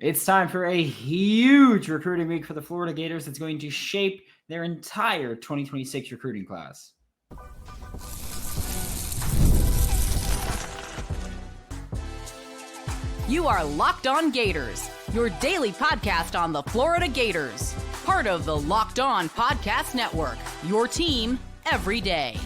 It's time for a huge recruiting week for the Florida Gators that's going to shape their entire 2026 recruiting class. You are Locked On Gators, your daily podcast on the Florida Gators. Part of the Locked On Podcast Network, your team every day.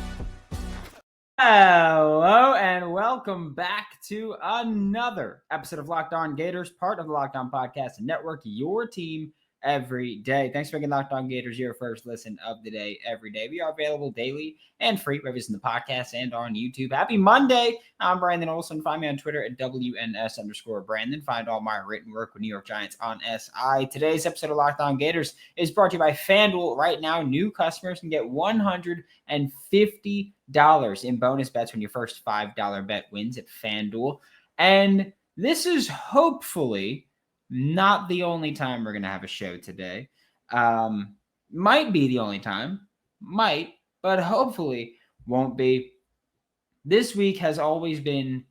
Hello and welcome back to another episode of Locked On Gators, part of the Locked On Podcast Network, your team every day. Thanks for making Locked On Gators your first listen of the day every day. We are available daily and free wherever it's in the podcast and on YouTube. Happy Monday. I'm Brandon Olsen. Find me on Twitter at WNS_Brandon. Find all my written work with New York Giants on SI. Today's episode of Locked On Gators is brought to you by FanDuel. Right now, new customers can get $150 in bonus bets when your first $5 bet wins at FanDuel. And this is hopefully not the only time we're going to have a show today. Might be the only time. Might, but hopefully won't be. This week has always been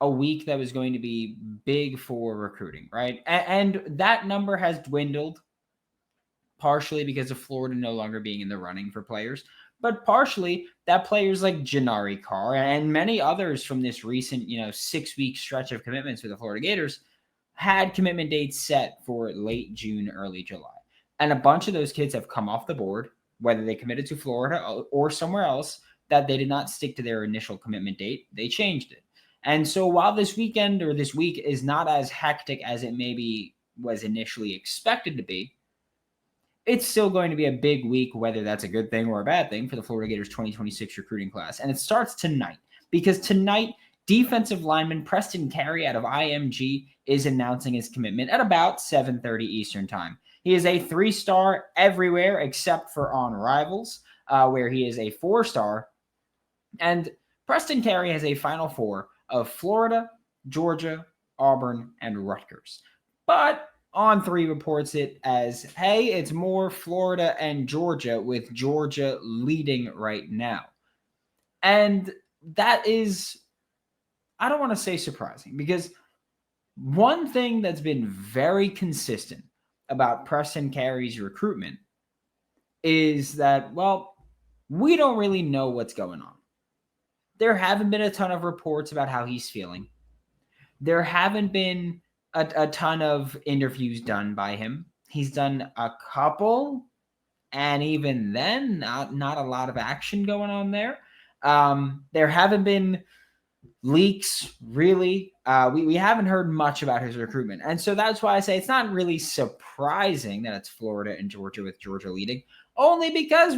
a week that was going to be big for recruiting, right? And that number has dwindled partially because of Florida no longer being in the running for players, but partially that players like Janari Carr and many others from this recent, 6-week stretch of commitments with the Florida Gators had commitment dates set for late June, early July. And a bunch of those kids have come off the board, whether they committed to Florida or somewhere else, that they did not stick to their initial commitment date. They changed it. And so while this weekend or this week is not as hectic as it maybe was initially expected to be, it's still going to be a big week, whether that's a good thing or a bad thing for the Florida Gators 2026 recruiting class. And it starts tonight, because tonight, defensive lineman Preston Carey out of IMG is announcing his commitment at about 7:30 Eastern time. He is a 3-star everywhere except for on Rivals, where he is a 4-star. And Preston Carey has a Final Four of Florida, Georgia, Auburn, and Rutgers. But On3 reports it as, hey, it's more Florida and Georgia, with Georgia leading right now. And that is, I don't want to say surprising, because one thing that's been very consistent about Preston Carey's recruitment is that, well, we don't really know what's going on. There haven't been a ton of reports about how he's feeling. There haven't been a ton of interviews done by him. He's done a couple, and even then, not a lot of action going on there. There haven't been leaks, really. We haven't heard much about his recruitment. And so that's why I say it's not really surprising that it's Florida and Georgia, with Georgia leading, only because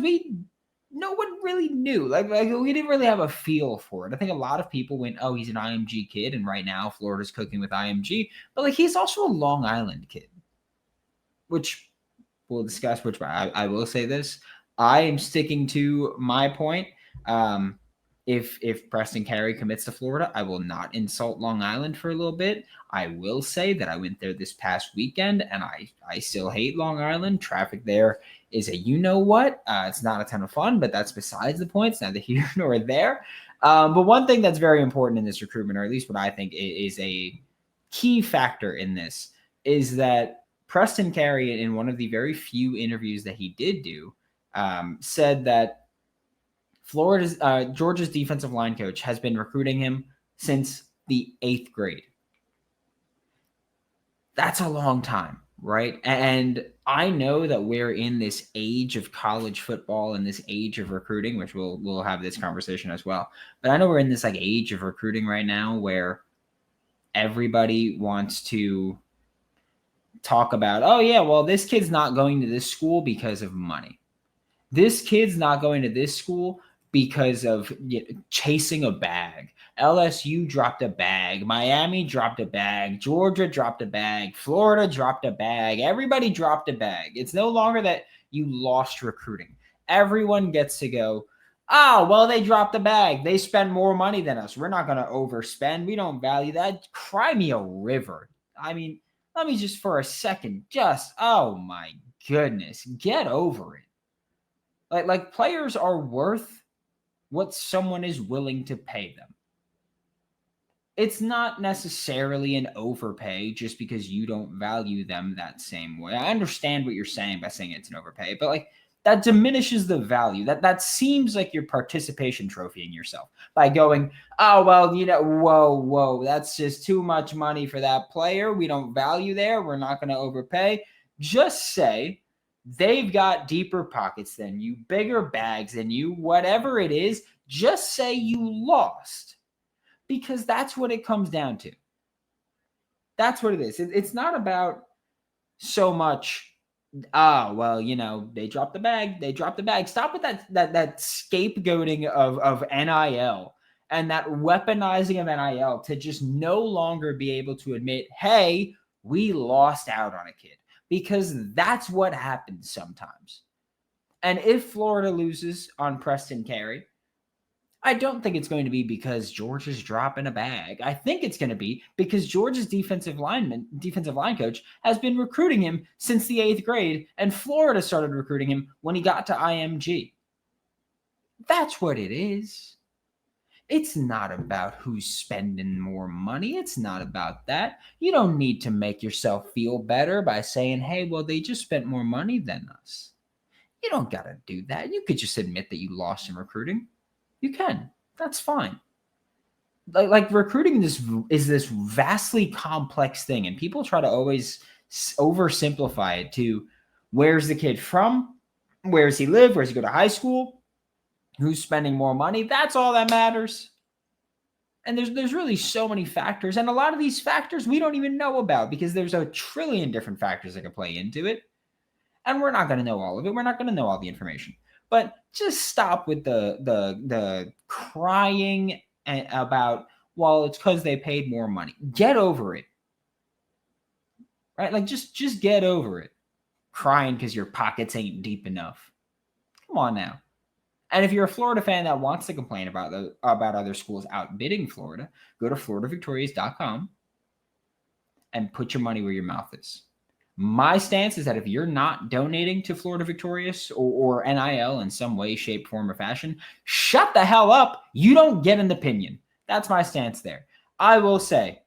no one really knew. Like we didn't really have a feel for it. I think a lot of people went, oh, he's an IMG kid, and right now Florida's cooking with IMG. But he's also a Long Island kid, which we'll discuss. Which I will say this. I am sticking to my point. If Preston Carey commits to Florida, I will not insult Long Island for a little bit. I will say that I went there this past weekend, and I still hate Long Island. Traffic there is a you-know-what. It's not a ton of fun, but that's besides the point. It's neither here nor there. But one thing that's very important in this recruitment, or at least what I think is a key factor in this, is that Preston Carey, in one of the very few interviews that he did do, said that Georgia's defensive line coach has been recruiting him since the 8th grade. That's a long time, right? And I know that we're in this age of college football and this age of recruiting, which we'll have this conversation as well. But I know we're in this age of recruiting right now where everybody wants to talk about, oh yeah, well, this kid's not going to this school because of money. This kid's not going to this school because of chasing a bag. LSU dropped a bag. Miami dropped a bag. Georgia dropped a bag. Florida dropped a bag. Everybody dropped a bag. It's no longer that you lost recruiting. Everyone gets to go, oh, well, they dropped a bag. They spend more money than us. We're not going to overspend. We don't value that. Cry me a river. I mean, let me just for a second, oh my goodness, get over it. Like players are worth what someone is willing to pay them. it's not necessarily an overpay just because you don't value them that same way. I understand what you're saying by saying it's an overpay, but like that diminishes the value. That seems like you're participation trophying yourself by going, oh, well, whoa, that's just too much money for that player. We don't value there. We're not going to overpay. Just say they've got deeper pockets than you, bigger bags than you, whatever it is. Just say you lost. Because that's what it comes down to. That's what it is. It's not about so much, they dropped the bag. They dropped the bag. Stop with that scapegoating of NIL and that weaponizing of NIL to just no longer be able to admit, hey, we lost out on a kid. Because that's what happens sometimes. And if Florida loses on Preston Carey, I don't think it's going to be because Georgia's dropping a bag. I think it's going to be because Georgia's defensive line coach has been recruiting him since the 8th grade, and Florida started recruiting him when he got to IMG. That's what it is. It's not about who's spending more money. It's not about that. You don't need to make yourself feel better by saying, hey, well, they just spent more money than us. You don't got to do that. You could just admit that you lost in recruiting. You can. That's fine. Like recruiting is this vastly complex thing, and people try to always oversimplify it to where's the kid from? Where does he live? Where does he go to high school? Who's spending more money? That's all that matters. And there's really so many factors, and a lot of these factors we don't even know about because there's a trillion different factors that can play into it, and we're not going to know all of it. We're not going to know all the information. But just stop with the crying about, well, it's because they paid more money. Get over it. Right? Like, just get over it. Crying because your pockets ain't deep enough. Come on now. And if you're a Florida fan that wants to complain about other schools outbidding Florida, go to floridavictorious.com and put your money where your mouth is. My stance is that if you're not donating to Florida Victorious or NIL in some way, shape, form, or fashion, shut the hell up. You don't get an opinion. That's my stance there. I will say,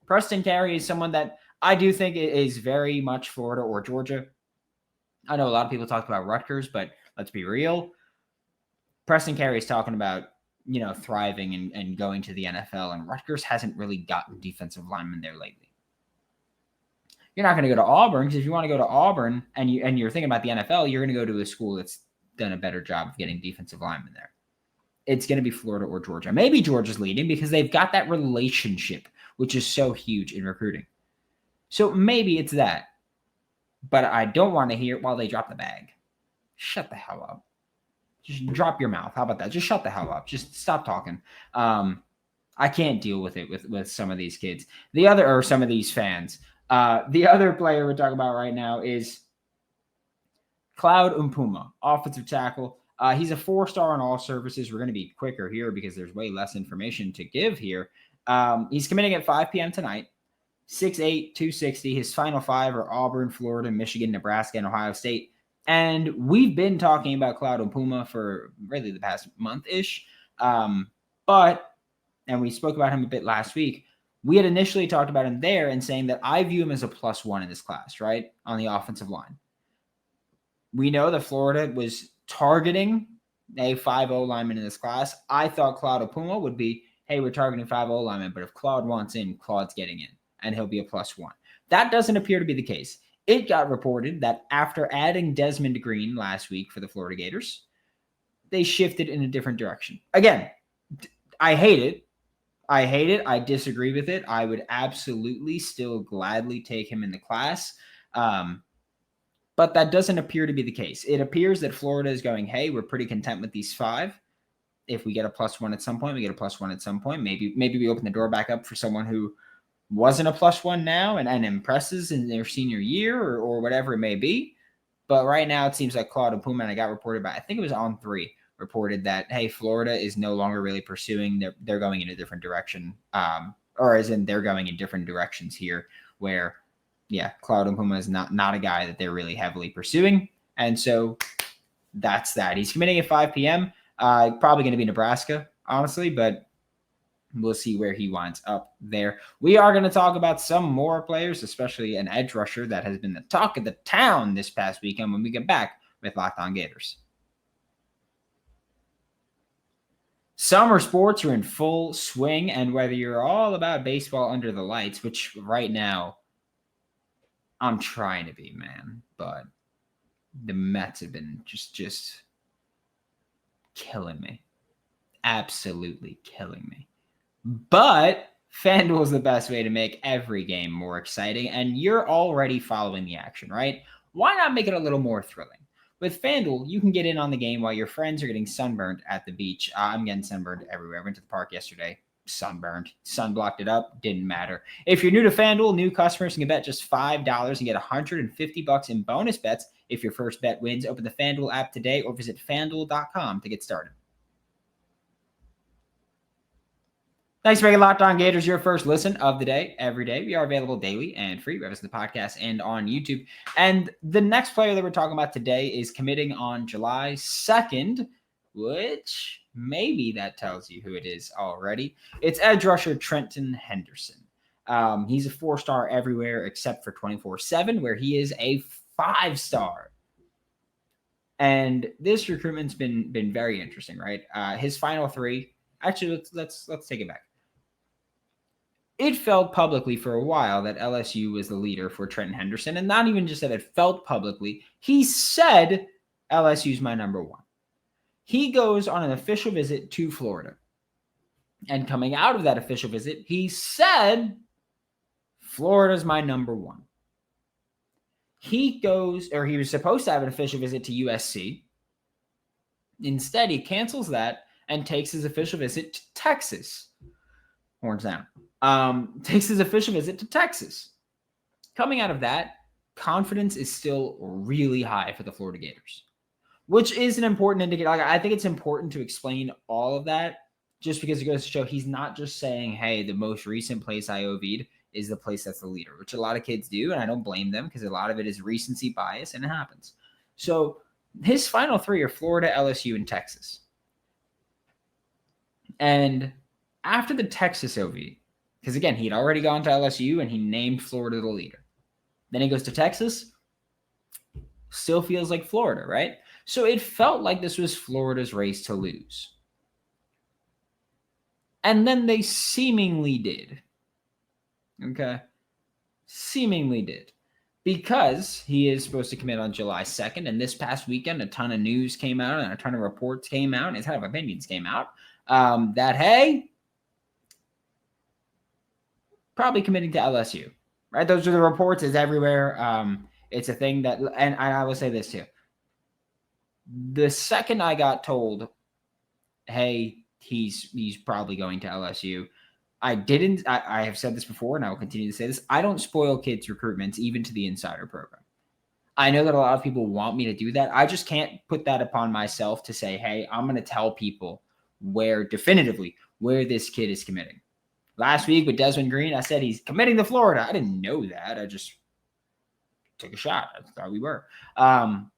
Preston Carey is someone that I do think is very much Florida or Georgia. I know a lot of people talk about Rutgers, but let's be real. Preston Carey is talking about, thriving and going to the NFL, and Rutgers hasn't really gotten defensive linemen there lately. You're not going to go to Auburn because if you want to go to Auburn and you're thinking about the NFL, you're going to go to a school that's done a better job of getting defensive linemen there. It's going to be Florida or Georgia. Maybe Georgia's leading because they've got that relationship, which is so huge in recruiting. So maybe it's that. But I don't want to hear while they drop the bag. Shut the hell up. Just drop your mouth. How about that? Just shut the hell up. Just stop talking. I can't deal with it with some of these kids. Some of these fans. The other player we're talking about right now is Claude Umpa, offensive tackle. He's a 4-star in all services. We're going to be quicker here because there's way less information to give here. He's committing at 5 p.m. tonight. 6'8", 260. His final 5 are Auburn, Florida, Michigan, Nebraska, and Ohio State. And we've been talking about Claude Umpa for really the past month-ish. And we spoke about him a bit last week. We had initially talked about him there and saying that I view him as a +1 in this class, right, on the offensive line. We know that Florida was targeting a 5-0 lineman in this class. I thought Claude Umpa would be, hey, we're targeting 5-0 lineman, but if Claude wants in, Claude's getting in, and he'll be a +1. That doesn't appear to be the case. It got reported that after adding Desmond Green last week for the Florida Gators, they shifted in a different direction. Again, I hate it. I disagree with it. I would absolutely still gladly take him in the class. But that doesn't appear to be the case. It appears that Florida is going, hey, we're pretty content with these 5. If we get a +1 at some point, we get a +1 at some point. Maybe we open the door back up for someone who wasn't a +1 now and impresses in their senior year or whatever it may be. But right now it seems like Claude Umpa, and I got reported by, I think it was On 3, reported that, hey, Florida is no longer really pursuing. They're going in a different direction, or as in they're going in different directions here where, yeah, Claude Umpa is not a guy that they're really heavily pursuing. And so that's that. He's committing at 5 p.m. Probably going to be Nebraska, honestly, but We'll see where he winds up there. We are going to talk about some more players, especially an edge rusher that has been the talk of the town this past weekend when we get back with Locked On Gators. Summer sports are in full swing, and whether you're all about baseball under the lights, which right now I'm trying to be, man, but the Mets have been just killing me. Absolutely killing me. But FanDuel is the best way to make every game more exciting, and you're already following the action, right? Why not make it a little more thrilling? With FanDuel, you can get in on the game while your friends are getting sunburned at the beach. I'm getting sunburned everywhere. I went to the park yesterday, sunburned. Sun blocked it up, didn't matter. If you're new to FanDuel, new customers can bet just $5 and get $150 in bonus bets if your first bet wins. Open the FanDuel app today or visit FanDuel.com to get started. Thanks for making Locked On Gators your first listen of the day, every day. We are available daily and free, whether it's the podcast and on YouTube. And the next player that we're talking about today is committing on July 2nd, which maybe that tells you who it is already. It's edge rusher Trenton Henderson. He's a 4-star everywhere except for 24/7, where he is a 5-star. And this recruitment's been very interesting, right? His final 3. Actually, let's take it back. It felt publicly for a while that LSU was the leader for Trenton Henderson, and not even just that it felt publicly. He said LSU's my number 1. He goes on an official visit to Florida, and coming out of that official visit, he said Florida's my number 1. He was supposed to have an official visit to USC. Instead, he cancels that and takes his official visit to Texas. Horns down. Takes his official visit to Texas. Coming out of that, confidence is still really high for the Florida Gators, which is an important indicator. Like, I think it's important to explain all of that just because it goes to show he's not just saying, hey, the most recent place I OV'd is the place that's the leader, which a lot of kids do, and I don't blame them because a lot of it is recency bias, and it happens. So his final 3 are Florida, LSU, and Texas. And after the Texas OV, because again, he'd already gone to LSU and he named Florida the leader. Then he goes to Texas, still feels like Florida, right? So it felt like this was Florida's race to lose. And then they seemingly did. Okay? Seemingly did. Because he is supposed to commit on July 2nd, and this past weekend, a ton of news came out and a ton of reports came out and a ton of opinions came out that, hey, probably committing to LSU, right? Those are the reports. It's everywhere. It's a thing that, and I will say this too. The second I got told, hey, he's probably going to LSU, I have said this before and I will continue to say this. I don't spoil kids' recruitments, even to the insider program. I know that a lot of people want me to do that. I just can't put that upon myself to say, hey, I'm going to tell people definitively where this kid is committing. Last week with Desmond Green, I said he's committing to Florida. I didn't know that. I just took a shot. I thought we were. And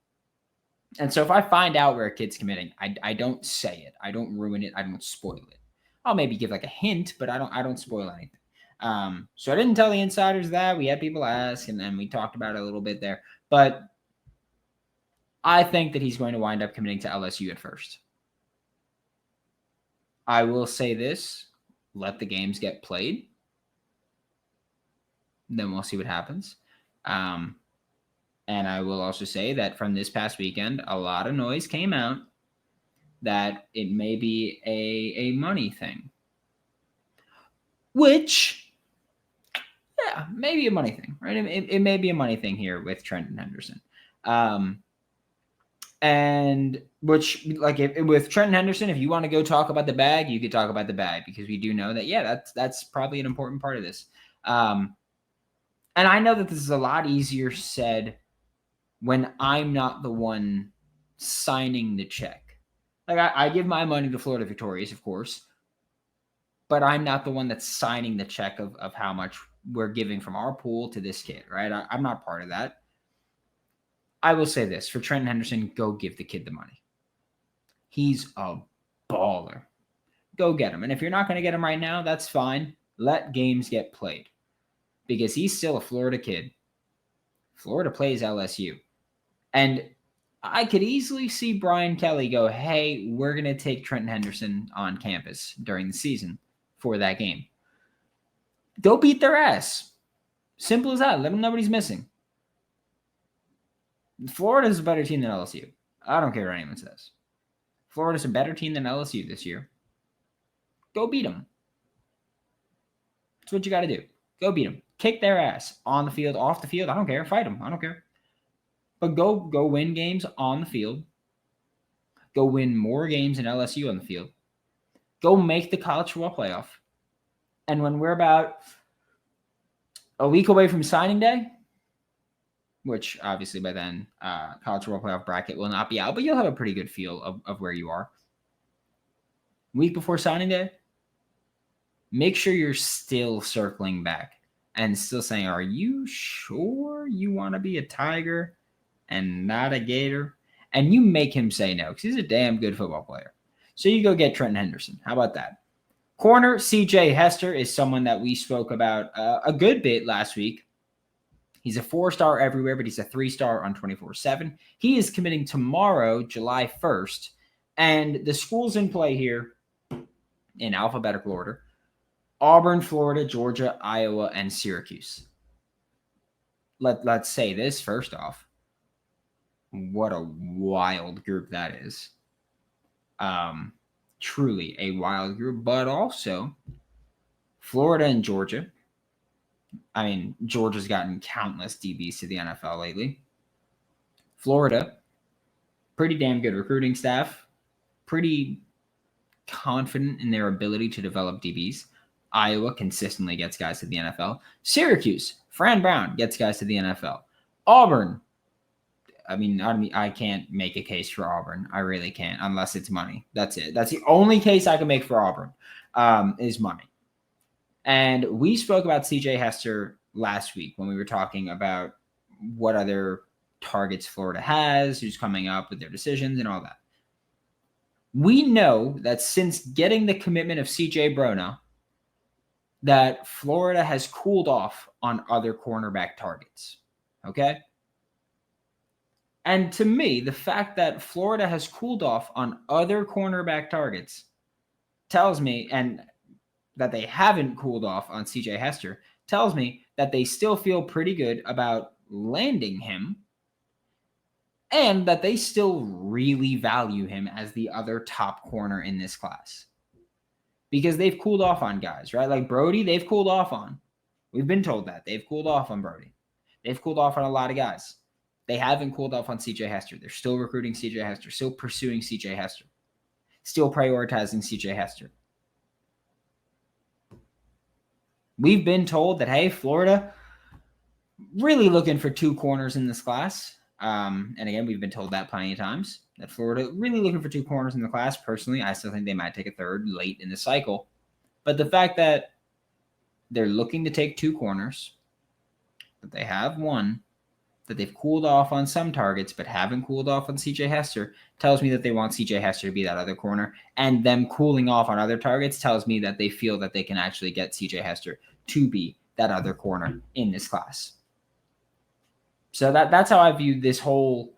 so if I find out where a kid's committing, I don't say it. I don't ruin it. I don't spoil it. I'll maybe give like a hint, but I don't spoil anything. So I didn't tell the insiders that. We had people ask, and then we talked about it a little bit there. But I think that he's going to wind up committing to LSU at first. I will say this. Let the games get played. Then we'll see what happens. And I will also say that from this past weekend, a lot of noise came out that it may be a money thing. Which, yeah, maybe a money thing, right? It may be a money thing here with Trenton Henderson. And which, like, with Trenton Henderson, if you want to go talk about the bag, you could talk about the bag, because we do know that, yeah, that's probably an important part of this. And I know that this is a lot easier said when I'm not the one signing the check. Like, I give my money to Florida Victorious, of course, but I'm not the one that's signing the check of how much we're giving from our pool to this kid, right? I'm not part of that. I will say this, for Trenton Henderson, go give the kid the money. He's a baller. go get him. And if you're not going to get him right now, that's fine. Let games get played because he's still a Florida kid. Florida plays LSU. And I could easily see Brian Kelly go, hey, we're going to take Trenton Henderson on campus during the season for that game. Go beat their ass. Simple as that. Let them know what he's missing. Florida's a better team than LSU. I don't care what anyone says. Florida's a better team than LSU this year. Go beat them. That's what you got to do. Go beat them. Kick their ass on the field, off the field. I don't care. Fight them. I don't care. But go win games on the field. Go win more games than LSU on the field. Go make the college football playoff. And when we're about a week away from signing day, which obviously by then college football playoff bracket will not be out, but you'll have a pretty good feel of where you are. Week before signing day, make sure you're still circling back and still saying, are you sure you want to be a Tiger and not a Gator? And you make him say no because he's a damn good football player. So you go get Trenton Henderson. How about that? Corner CJ Hester is someone that we spoke about a good bit last week. He's a 4-star everywhere, but he's a 3-star on 24/7. He is committing tomorrow, July 1st. And the schools in play here in alphabetical order: Auburn, Florida, Georgia, Iowa, and Syracuse. Let's say this first off. What a wild group that is. Truly a wild group, but also Florida and Georgia. I mean, Georgia's gotten countless DBs to the NFL lately. Florida, pretty damn good recruiting staff, pretty confident in their ability to develop DBs. Iowa consistently gets guys to the NFL. Syracuse, Fran Brown gets guys to the NFL. Auburn, I can't make a case for Auburn. I really can't, unless it's money. That's it. That's the only case I can make for Auburn, is money. And we spoke about CJ Hester last week when we were talking about what other targets Florida has, who's coming up with their decisions and all that. We know that since getting the commitment of CJ Brona, that Florida has cooled off on other cornerback targets. Okay? And to me, the fact that Florida has cooled off on other cornerback targets tells me, and that they haven't cooled off on CJ Hester, tells me that they still feel pretty good about landing him and that they still really value him as the other top corner in this class. Because they've cooled off on guys, right? Like Brody, they've cooled off on. We've been told that. They've cooled off on Brody. They've cooled off on a lot of guys. They haven't cooled off on CJ Hester. They're still recruiting CJ Hester, still pursuing CJ Hester, still prioritizing CJ Hester. We've been told that, hey, Florida, really looking for 2 corners in this class. And again, we've been told that plenty of times, that Florida really looking for 2 corners in the class. Personally, I still think they might take a third late in the cycle. But the fact that they're looking to take 2 corners, that they have one, that they've cooled off on some targets but haven't cooled off on CJ Hester, tells me that they want CJ Hester to be that other corner. And them cooling off on other targets tells me that they feel that they can actually get CJ Hester to be that other corner in this class. So that's how I view this whole,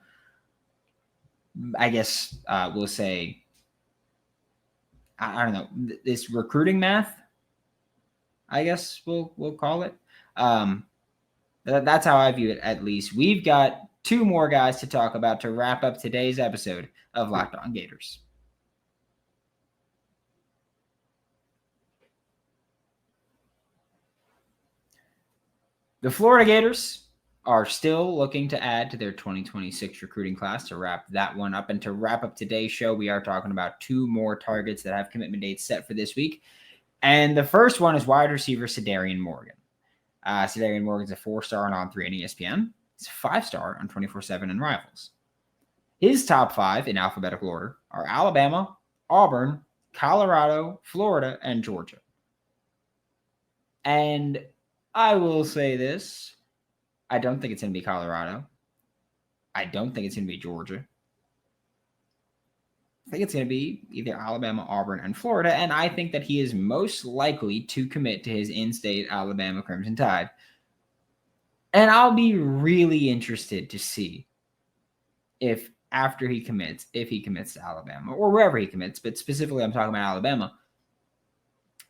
I guess we'll say, I don't know, this recruiting math, I guess we'll call it. That's how I view it, at least. We've got 2 more guys to talk about to wrap up today's episode of Locked On Gators. The Florida Gators are still looking to add to their 2026 recruiting class to wrap that one up. And to wrap up today's show, we are talking about 2 more targets that have commitment dates set for this week. And the first one is wide receiver Cedarian Morgan. Cedarian Morgan's a 4-star on 3 and ESPN. He's a 5-star on 24/7 and Rivals. His top 5 in alphabetical order are Alabama, Auburn, Colorado, Florida, and Georgia. And I will say this. I don't think it's going to be Colorado. I don't think it's going to be Georgia. I think it's going to be either Alabama, Auburn, and Florida, and I think that he is most likely to commit to his in-state Alabama Crimson Tide. And I'll be really interested to see if after he commits, if he commits to Alabama or wherever he commits, but specifically I'm talking about Alabama,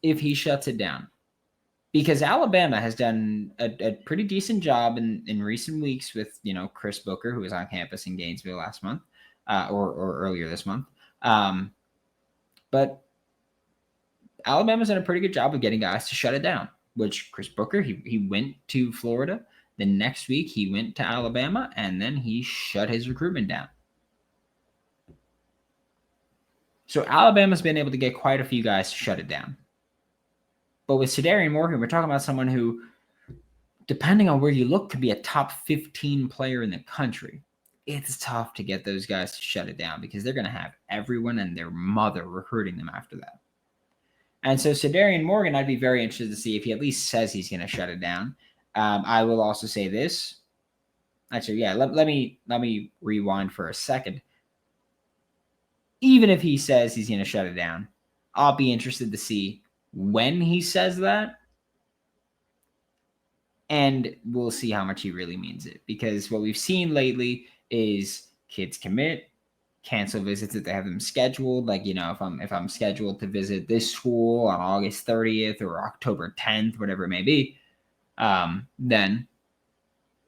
if he shuts it down. Because Alabama has done a pretty decent job in recent weeks with, Chris Booker, who was on campus in Gainesville last month or earlier this month. But Alabama's done a pretty good job of getting guys to shut it down, which Chris Booker, he went to Florida. The next week, he went to Alabama, and then he shut his recruitment down. So Alabama's been able to get quite a few guys to shut it down. But with Cedarian Morgan, we're talking about someone who, depending on where you look, could be a top 15 player in the country. It's tough to get those guys to shut it down because they're going to have everyone and their mother recruiting them after that. And so Cedarian Morgan, I'd be very interested to see if he at least says he's going to shut it down. I will also say this. Actually, yeah, let me rewind for a second. Even if he says he's going to shut it down, I'll be interested to see when he says that. And we'll see how much he really means it. Because what we've seen lately is kids commit, cancel visits if they have them scheduled. Like, if I'm scheduled to visit this school on August 30th or October 10th, whatever it may be, then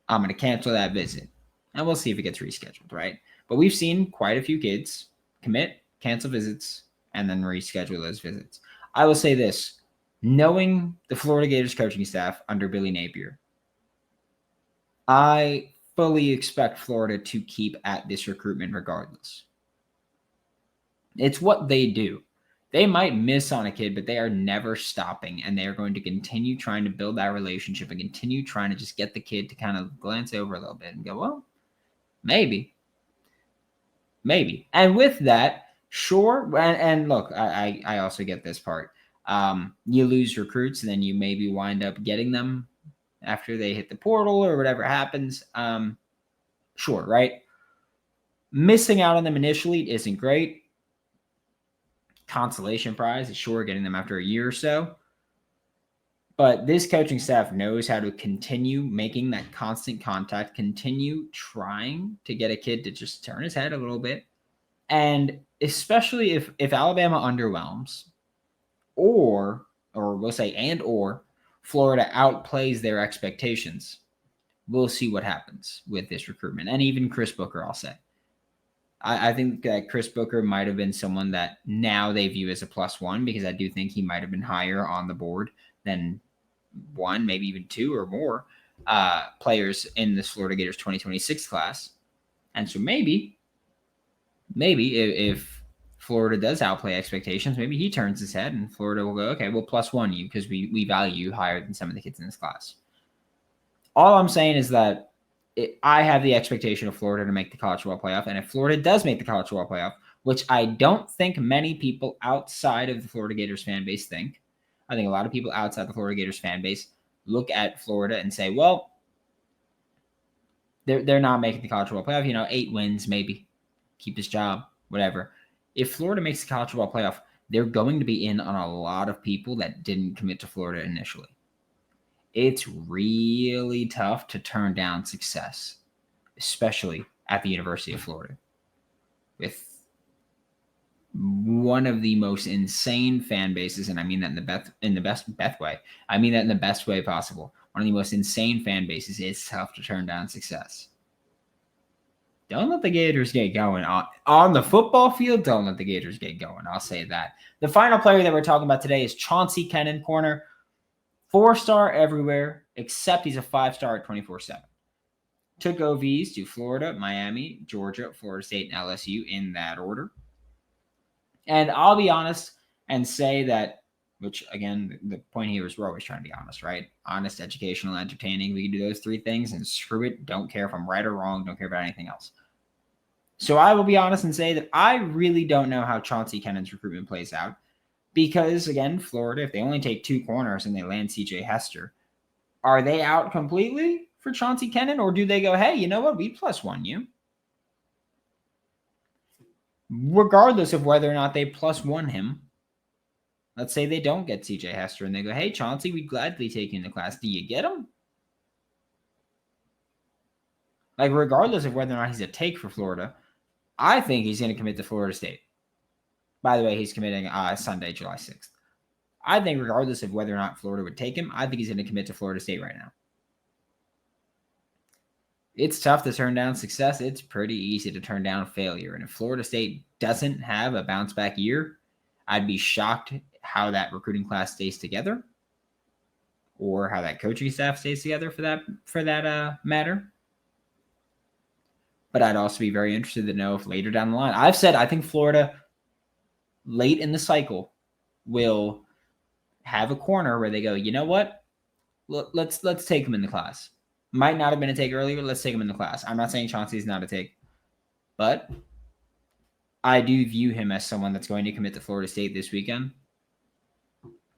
I'm going to cancel that visit. And we'll see if it gets rescheduled, right? But we've seen quite a few kids commit, cancel visits, and then reschedule those visits. I will say this, knowing the Florida Gators coaching staff under Billy Napier, I fully expect Florida to keep at this recruitment regardless. It's what they do. They might miss on a kid, but they are never stopping, and they are going to continue trying to build that relationship and continue trying to just get the kid to kind of glance over a little bit and go, well, maybe. And with that, sure. And look, I also get this part. You lose recruits, and then you maybe wind up getting them after they hit the portal or whatever happens. Sure, right? Missing out on them initially isn't great. Consolation prize is sure getting them after a year or so. But this coaching staff knows how to continue making that constant contact, continue trying to get a kid to just turn his head a little bit. And especially if Alabama underwhelms, or we'll say or Florida outplays their expectations, we'll see what happens with this recruitment. And even Chris Booker, I'll say. I think that Chris Booker might have been someone that now they view as a +1 because I do think he might have been higher on the board than one, maybe even two or more players in this Florida Gators 2026 class. And so maybe if Florida does outplay expectations, maybe he turns his head and Florida will go, okay, we'll +1 you because we value you higher than some of the kids in this class. All I'm saying is that I have the expectation of Florida to make the college football playoff. And if Florida does make the college football playoff, which I don't think many people outside of the Florida Gators fan base think, I think a lot of people outside the Florida Gators fan base look at Florida and say, well, they're not making the college football playoff. 8 wins, maybe keep his job, whatever. If Florida makes the college football playoff, they're going to be in on a lot of people that didn't commit to Florida initially. It's really tough to turn down success, especially at the University of Florida, with one of the most insane fan bases, and I mean that in the best way. I mean that in the best way possible. One of the most insane fan bases. It's tough to turn down success. Don't let the Gators get going on the football field. Don't let the Gators get going. I'll say that. The final player that we're talking about today is Chanty Kennon, corner. 4-star everywhere, except he's a 5-star at 24/7. Took OVs to Florida, Miami, Georgia, Florida State, and LSU in that order. And I'll be honest and say that, which again, the point here is we're always trying to be honest, right? Honest, educational, entertaining. We can do those 3 things and screw it. Don't care if I'm right or wrong. Don't care about anything else. So I will be honest and say that I really don't know how Chanty Kennon's recruitment plays out. Because, again, Florida, if they only take 2 corners and they land CJ Hester, are they out completely for Chanty Kennon? Or do they go, hey, you know what? We +1 you. regardless of whether or not they +1 him. Let's say they don't get CJ Hester and they go, hey, Chauncey, we'd gladly take you in the class. Do you get him? Like, regardless of whether or not he's a take for Florida, I think he's going to commit to Florida State. By the way, he's committing Sunday, July 6th. I think regardless of whether or not Florida would take him, I think he's going to commit to Florida State right now. It's tough to turn down success. It's pretty easy to turn down failure. And if Florida State doesn't have a bounce back year, I'd be shocked how that recruiting class stays together, or how that coaching staff stays together for that matter. But I'd also be very interested to know if later down the line, I've said I think Florida late in the cycle will have a corner where they go, you know what? Let's take him in the class. Might not have been a take earlier, but let's take him in the class. I'm not saying Chauncey's not a take, but I do view him as someone that's going to commit to Florida State this weekend,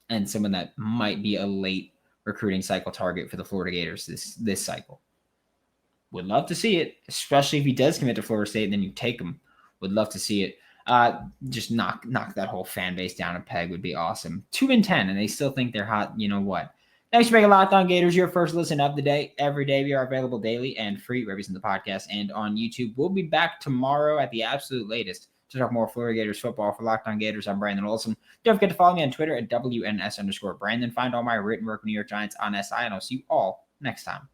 and someone that might be a late recruiting cycle target for the Florida Gators this cycle. Would love to see it, especially if he does commit to Florida State and then you take him. Would love to see it. Just knock that whole fan base down a peg would be awesome. 2-10, and they still think they're hot. You know what? Thanks for making Locked On Gators your first listen of the day. Every day we are available daily and free wherever you listen to the podcast and on YouTube. We'll be back tomorrow at the absolute latest to talk more Florida Gators football. For Locked On Gators, I'm Brandon Olsen. Don't forget to follow me on Twitter at WNS_Brandon. Find all my written work with New York Giants on SI, and I'll see you all next time.